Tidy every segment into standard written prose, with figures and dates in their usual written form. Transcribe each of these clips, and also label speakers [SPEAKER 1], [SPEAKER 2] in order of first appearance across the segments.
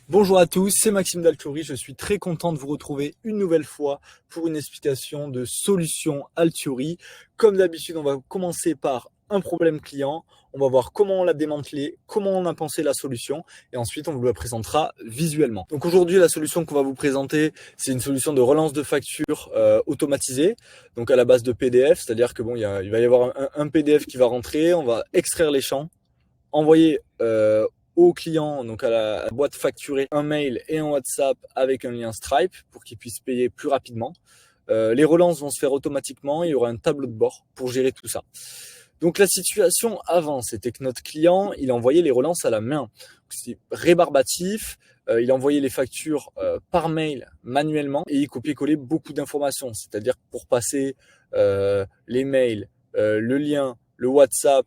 [SPEAKER 1] Bonjour à tous, c'est Maxime Dalturi. Je suis très content de vous retrouver une nouvelle fois pour une explication de solution Altiori. Comme d'habitude, on va commencer par un problème client. On va voir comment on l'a démantelé, comment on a pensé la solution et ensuite on vous la présentera visuellement. Donc aujourd'hui, la solution qu'on va vous présenter, c'est une solution de relance de facture automatisée, donc à la base de PDF, c'est-à-dire que bon, il va y avoir un PDF qui va rentrer, on va extraire les champs, envoyer au client, donc à la boîte facturée, un mail et un WhatsApp avec un lien Stripe pour qu'il puisse payer plus rapidement. Les relances vont se faire automatiquement, il y aura un tableau de bord pour gérer tout ça. Donc la situation avant, c'était que notre client, il envoyait les relances à la main. C'est rébarbatif, il envoyait les factures par mail manuellement et il copiait-collait beaucoup d'informations. C'est-à-dire pour passer les mails, le lien, le WhatsApp,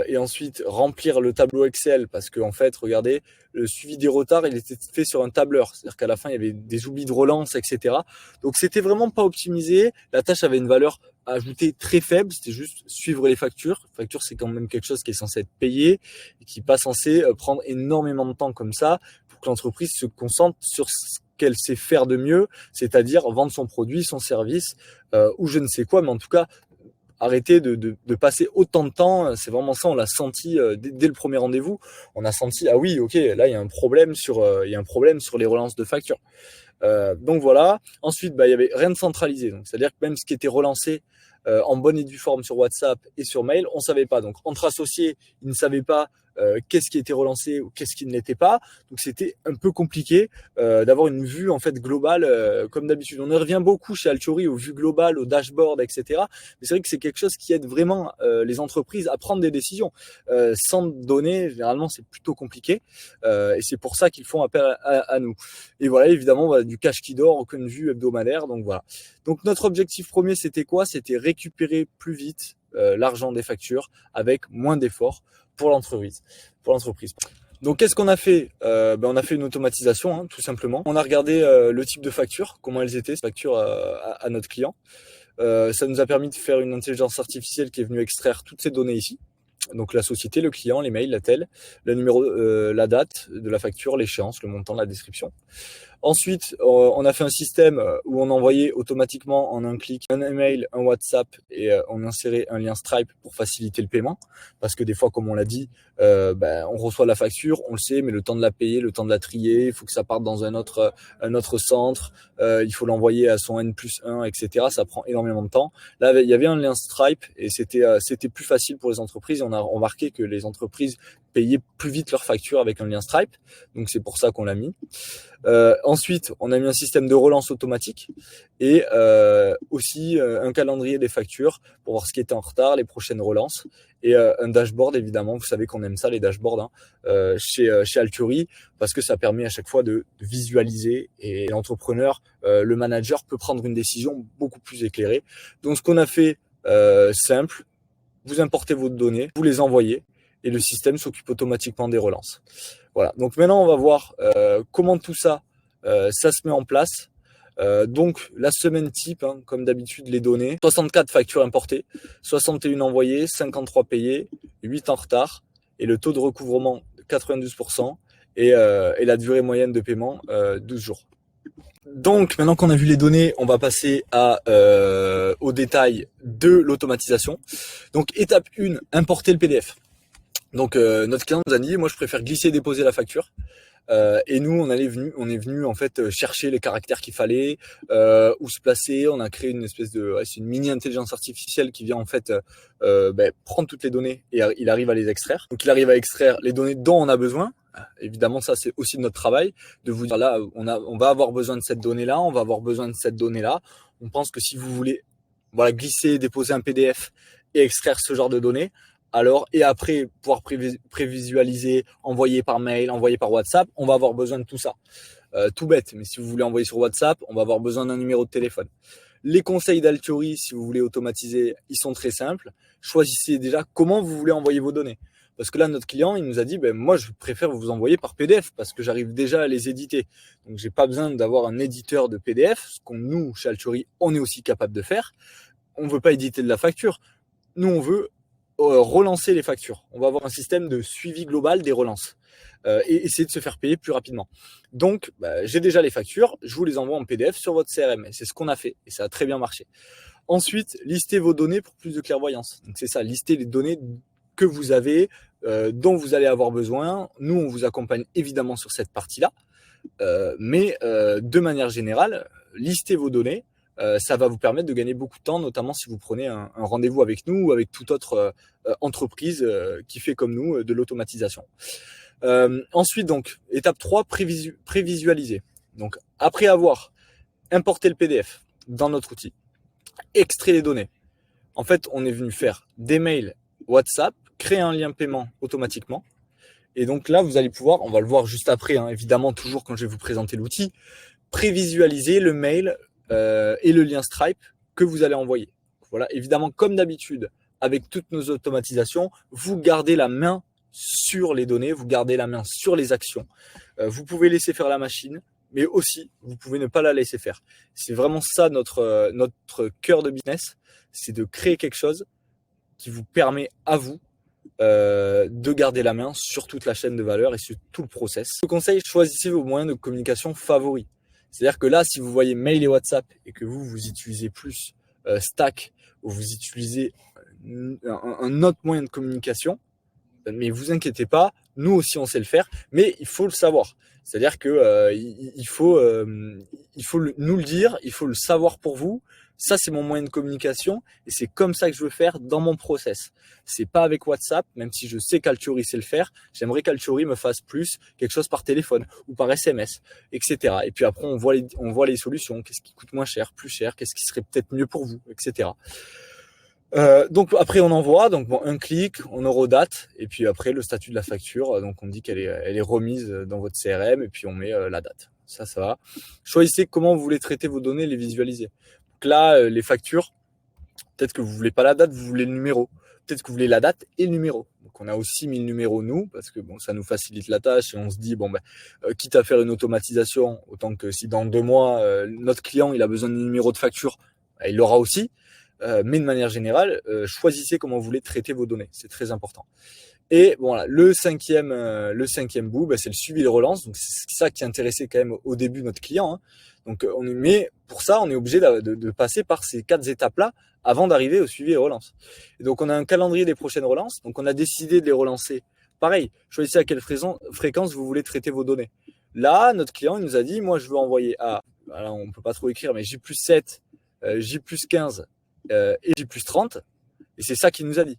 [SPEAKER 1] et ensuite remplir le tableau Excel parce que en fait, regardez, le suivi des retards, il était fait sur un tableur, c'est-à-dire qu'à la fin, il y avait des oublis de relance, etc. Donc, c'était vraiment pas optimisé. La tâche avait une valeur ajoutée très faible, c'était juste suivre les factures. Facture, c'est quand même quelque chose qui est censé être payé et qui n'est pas censé prendre énormément de temps comme ça pour que l'entreprise se concentre sur ce qu'elle sait faire de mieux, c'est-à-dire vendre son produit, son service ou je ne sais quoi, mais en tout cas arrêter de passer autant de temps. C'est vraiment ça, on l'a senti dès le premier rendez-vous. On a senti, ah oui, ok, là, il y a un problème sur les relances de factures. Donc voilà. Ensuite, il y avait rien de centralisé. Donc, c'est-à-dire que même ce qui était relancé en bonne et due forme sur WhatsApp et sur mail, on savait pas. Donc, entre associés, ils ne savaient pas qu'est-ce qui était relancé ou qu'est-ce qui ne l'était pas. Donc, c'était un peu compliqué d'avoir une vue en fait globale comme d'habitude. On y revient beaucoup chez Altiori aux vues globales, aux dashboards, etc. Mais c'est vrai que c'est quelque chose qui aide vraiment les entreprises à prendre des décisions. Sans données, généralement, c'est plutôt compliqué et c'est pour ça qu'ils font appel à nous. Et voilà, évidemment, voilà, du cash qui dort, aucune vue hebdomadaire. Donc voilà. Donc notre objectif premier, c'était quoi? C'était récupérer plus vite l'argent des factures avec moins d'efforts pour l'entreprise. Donc qu'est-ce qu'on a fait? On a fait une automatisation, hein, tout simplement. On a regardé le type de facture, comment elles étaient, ces factures à notre client. Ça nous a permis de faire une intelligence artificielle qui est venue extraire toutes ces données ici. Donc la société, le client, les mails, la tel, le numéro, la date de la facture, l'échéance, le montant, la description. Ensuite, on a fait un système où on envoyait automatiquement en un clic un email, un WhatsApp et on insérait un lien Stripe pour faciliter le paiement. Parce que des fois, comme on l'a dit, on reçoit la facture, on le sait, mais le temps de la payer, le temps de la trier, il faut que ça parte dans un autre centre, il faut l'envoyer à son N+1, etc. Ça prend énormément de temps. Là, il y avait un lien Stripe et c'était plus facile pour les entreprises. Et on a remarqué que les entreprises payaient plus vite leurs factures avec un lien Stripe. Donc c'est pour ça qu'on l'a mis. Ensuite, on a mis un système de relance automatique et aussi un calendrier des factures pour voir ce qui était en retard, les prochaines relances et un dashboard évidemment. Vous savez qu'on aime ça les dashboards chez Altiori parce que ça permet à chaque fois de visualiser et l'entrepreneur, le manager peut prendre une décision beaucoup plus éclairée. Donc ce qu'on a fait simple, vous importez vos données, vous les envoyez et le système s'occupe automatiquement des relances. Voilà. Donc maintenant, on va voir comment tout ça, ça se met en place. Donc la semaine type, hein, comme d'habitude, les données. 64 factures importées, 61 envoyées, 53 payées, 8 en retard et le taux de recouvrement 92% et la durée moyenne de paiement 12 jours. Donc maintenant qu'on a vu les données, on va passer au détail de l'automatisation. Donc étape 1, importer le PDF. Donc notre client nous a dit, moi je préfère glisser et déposer la facture. Et nous, on est venu en fait chercher les caractères qu'il fallait, où se placer. On a créé une espèce c'est une mini intelligence artificielle qui vient en fait prendre toutes les données et il arrive à les extraire. Donc il arrive à extraire les données dont on a besoin. Évidemment, ça c'est aussi notre travail de vous dire là, on va avoir besoin de cette donnée-là, on va avoir besoin de cette donnée-là. On pense que si vous voulez, voilà, glisser, déposer un PDF et extraire ce genre de données, alors et après pouvoir prévisualiser, envoyer par mail, envoyer par WhatsApp, on va avoir besoin de tout ça. Tout bête, mais si vous voulez envoyer sur WhatsApp, on va avoir besoin d'un numéro de téléphone. Les conseils d'Altiori, si vous voulez automatiser, ils sont très simples. Choisissez déjà comment vous voulez envoyer vos données. Parce que là, notre client, il nous a dit, moi, je préfère vous envoyer par PDF parce que j'arrive déjà à les éditer. Donc, j'ai pas besoin d'avoir un éditeur de PDF, ce qu'on nous, chez Altiori, on est aussi capable de faire. On veut pas éditer de la facture. Nous, on veut relancer les factures. On va avoir un système de suivi global des relances et essayer de se faire payer plus rapidement. Donc, j'ai déjà les factures, je vous les envoie en PDF sur votre CRM. Et c'est ce qu'on a fait et ça a très bien marché. Ensuite, listez vos données pour plus de clairvoyance. Donc, c'est ça, listez les données que vous avez, dont vous allez avoir besoin. Nous, on vous accompagne évidemment sur cette partie-là. Mais de manière générale, listez vos données. Ça va vous permettre de gagner beaucoup de temps, notamment si vous prenez un rendez-vous avec nous ou avec toute autre entreprise qui fait comme nous de l'automatisation. Ensuite, donc, étape 3, prévisualiser. Donc, après avoir importé le PDF dans notre outil, extrait les données. En fait, on est venu faire des mails WhatsApp, créer un lien paiement automatiquement. Et donc là, vous allez pouvoir, on va le voir juste après, hein, évidemment, toujours quand je vais vous présenter l'outil, prévisualiser le mail et le lien Stripe que vous allez envoyer. Voilà, évidemment, comme d'habitude, avec toutes nos automatisations, vous gardez la main sur les données, vous gardez la main sur les actions. Vous pouvez laisser faire la machine, mais aussi, vous pouvez ne pas la laisser faire. C'est vraiment ça notre cœur de business, c'est de créer quelque chose qui vous permet à vous de garder la main sur toute la chaîne de valeur et sur tout le process. Je vous conseille, choisissez vos moyens de communication favoris. C'est-à-dire que là, si vous voyez mail et WhatsApp et que vous utilisez plus Slack ou vous utilisez un autre moyen de communication, mais vous inquiétez pas, nous aussi on sait le faire, mais il faut le savoir. C'est-à-dire que il faut nous le dire, il faut le savoir pour vous. Ça, c'est mon moyen de communication et c'est comme ça que je veux faire dans mon process. C'est pas avec WhatsApp, même si je sais qu'Altiori sait le faire. J'aimerais qu'Altiori me fasse plus quelque chose par téléphone ou par SMS, etc. Et puis après, on voit les solutions. Qu'est-ce qui coûte moins cher, plus cher, qu'est-ce qui serait peut-être mieux pour vous, etc. Donc après on envoie, donc bon, un clic, on eurodate, et puis après le statut de la facture, donc on dit qu'elle est remise dans votre CRM, et puis on met la date. Ça va. Choisissez comment vous voulez traiter vos données, les visualiser. Donc là, les factures, peut-être que vous voulez pas la date, vous voulez le numéro. Peut-être que vous voulez la date et le numéro. Donc on a aussi mis le numéro nous, parce que bon, ça nous facilite la tâche, et on se dit bon quitte à faire une automatisation, autant que si dans 2 mois notre client il a besoin de numéro de facture, il l'aura aussi. Mais de manière générale, choisissez comment vous voulez traiter vos données. C'est très important. Et voilà, le cinquième bout, c'est le suivi de relance. Donc c'est ça qui intéressait quand même au début notre client. Hein. Donc mais pour ça, on est obligé de passer par ces 4 étapes-là avant d'arriver au suivi et relance. Et donc on a un calendrier des prochaines relances. Donc on a décidé de les relancer. Pareil, choisissez à quelle fréquence vous voulez traiter vos données. Là, notre client il nous a dit, moi je veux envoyer à, alors on peut pas trop écrire, mais J+7, J+15 et J+30, et c'est ça qu'il nous a dit.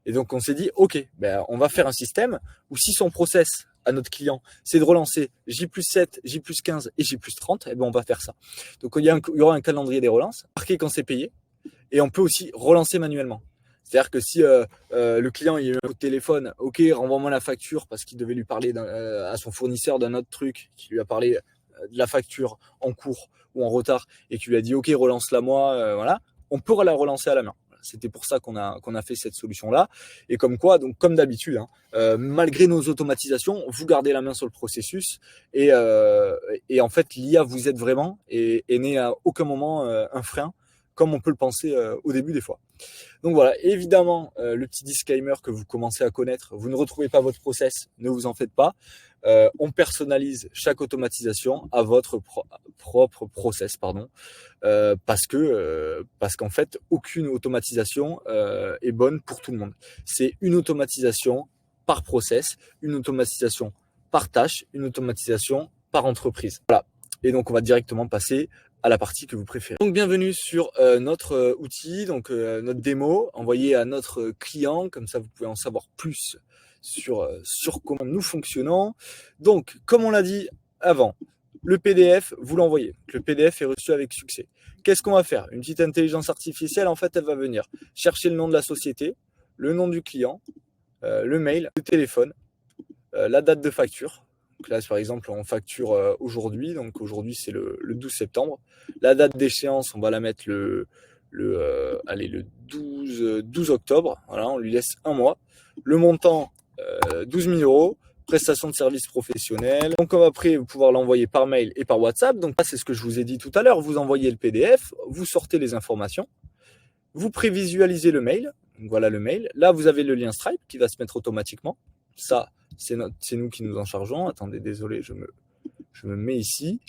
[SPEAKER 1] Et donc on s'est dit, ok, on va faire un système où si son process à notre client, c'est de relancer J+7, J+15 et J+30, et on va faire ça. Donc il y aura un calendrier des relances, marqué quand c'est payé, et on peut aussi relancer manuellement. C'est-à-dire que si le client il a eu un coup de téléphone, ok, renvoie-moi la facture parce qu'il devait lui parler à son fournisseur d'un autre truc, qui lui a parlé de la facture en cours ou en retard, et qui lui a dit, ok, relance-la moi, voilà. On peut la relancer à la main. C'était pour ça qu'on a fait cette solution-là. Et comme quoi, donc comme d'habitude, malgré nos automatisations, vous gardez la main sur le processus. Et en fait, l'IA vous aide vraiment et n'est à aucun moment un frein, comme on peut le penser au début des fois. Donc voilà, évidemment, le petit disclaimer que vous commencez à connaître, vous ne retrouvez pas votre process, ne vous en faites pas. On personnalise chaque automatisation à votre propre process, parce qu'en fait, aucune automatisation est bonne pour tout le monde. C'est une automatisation par process, une automatisation par tâche, une automatisation par entreprise. Voilà. Et donc, on va directement passer à la partie que vous préférez. Donc bienvenue sur notre outil, donc notre démo, envoyé à notre client, comme ça vous pouvez en savoir plus sur comment nous fonctionnons. Donc comme on l'a dit avant, le PDF, vous l'envoyez. Le PDF est reçu avec succès. Qu'est-ce qu'on va faire? Une petite intelligence artificielle, en fait, elle va venir chercher le nom de la société, le nom du client, le mail, le téléphone, la date de facture. Donc là, par exemple, on facture aujourd'hui. Donc aujourd'hui, c'est le 12 septembre. La date d'échéance, on va la mettre le 12 octobre. Voilà, on lui laisse un mois. Le montant, 12 000 euros. Prestation de service professionnel. Donc on va après pouvoir l'envoyer par mail et par WhatsApp. Donc là, c'est ce que je vous ai dit tout à l'heure. Vous envoyez le PDF, vous sortez les informations, vous prévisualisez le mail. Donc voilà le mail. Là, vous avez le lien Stripe qui va se mettre automatiquement. Ça, c'est nous qui nous en chargeons. Attendez, désolé, je me mets ici.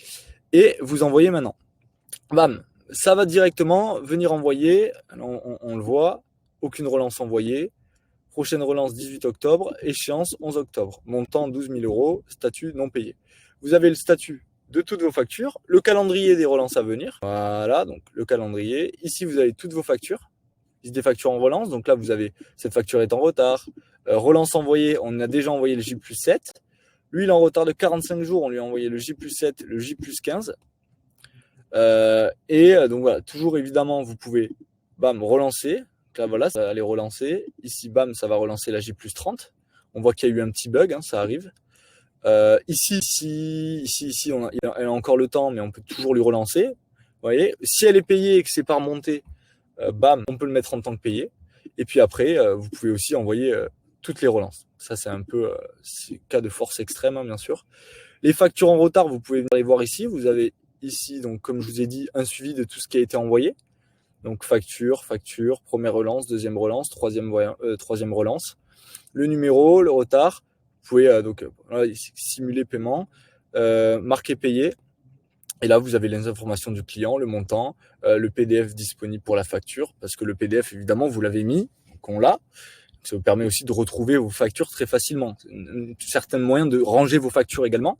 [SPEAKER 1] Et vous envoyez maintenant. Bam, ça va directement venir envoyer. On le voit. Aucune relance envoyée. Prochaine relance 18 octobre. Échéance 11 octobre. Montant 12 000 €. Statut non payé. Vous avez le statut de toutes vos factures. Le calendrier des relances à venir. Voilà, donc le calendrier. Ici, vous avez toutes vos factures. Des factures en relance. Donc là, vous avez cette facture est en retard. Relance envoyée, on a déjà envoyé le J+7. Lui, il est en retard de 45 jours. On lui a envoyé le J+7, le J+15. Donc voilà, toujours évidemment, vous pouvez relancer. Donc là, voilà, ça va aller relancer. Ici, ça va relancer la J+30. On voit qu'il y a eu un petit bug, hein, ça arrive. Ici, elle a encore le temps, mais on peut toujours lui relancer. Vous voyez, si elle est payée et que c'est pas remonté, on peut le mettre en tant que payé. Et puis après, vous pouvez aussi envoyer toutes les relances. Ça, c'est un peu cas de force extrême, hein, bien sûr. Les factures en retard, vous pouvez venir les voir ici. Vous avez ici, donc, comme je vous ai dit, un suivi de tout ce qui a été envoyé. Donc, facture, première relance, deuxième relance, troisième relance. Le numéro, le retard. Vous pouvez simuler paiement, marquer payé. Et là, vous avez les informations du client, le montant, le PDF disponible pour la facture, parce que le PDF, évidemment, vous l'avez mis, donc on l'a. Ça vous permet aussi de retrouver vos factures très facilement. Certains moyens de ranger vos factures également.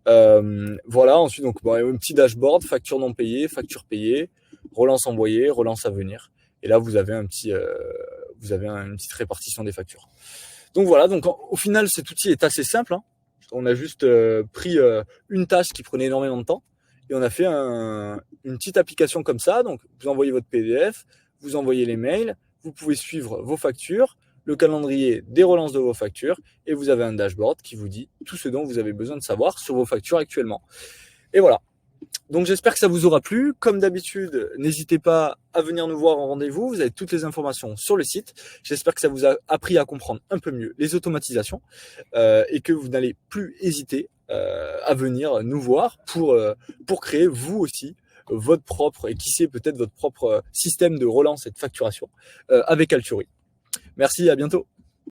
[SPEAKER 1] Voilà, ensuite, donc, un petit dashboard, facture non payée, facture payée, relance envoyée, relance à venir. Et là, vous avez une petite répartition des factures. Donc voilà, donc au final, cet outil est assez simple, hein. On a juste pris une tâche qui prenait énormément de temps et on a fait une petite application comme ça. Donc, vous envoyez votre PDF, vous envoyez les mails, vous pouvez suivre vos factures, le calendrier des relances de vos factures et vous avez un dashboard qui vous dit tout ce dont vous avez besoin de savoir sur vos factures actuellement. Et voilà. Donc j'espère que ça vous aura plu. Comme d'habitude, n'hésitez pas à venir nous voir en rendez-vous. Vous avez toutes les informations sur le site. J'espère que ça vous a appris à comprendre un peu mieux les automatisations et que vous n'allez plus hésiter à venir nous voir pour créer vous aussi votre propre, et qui sait peut-être votre propre système de relance et de facturation avec Altury. Merci, à bientôt.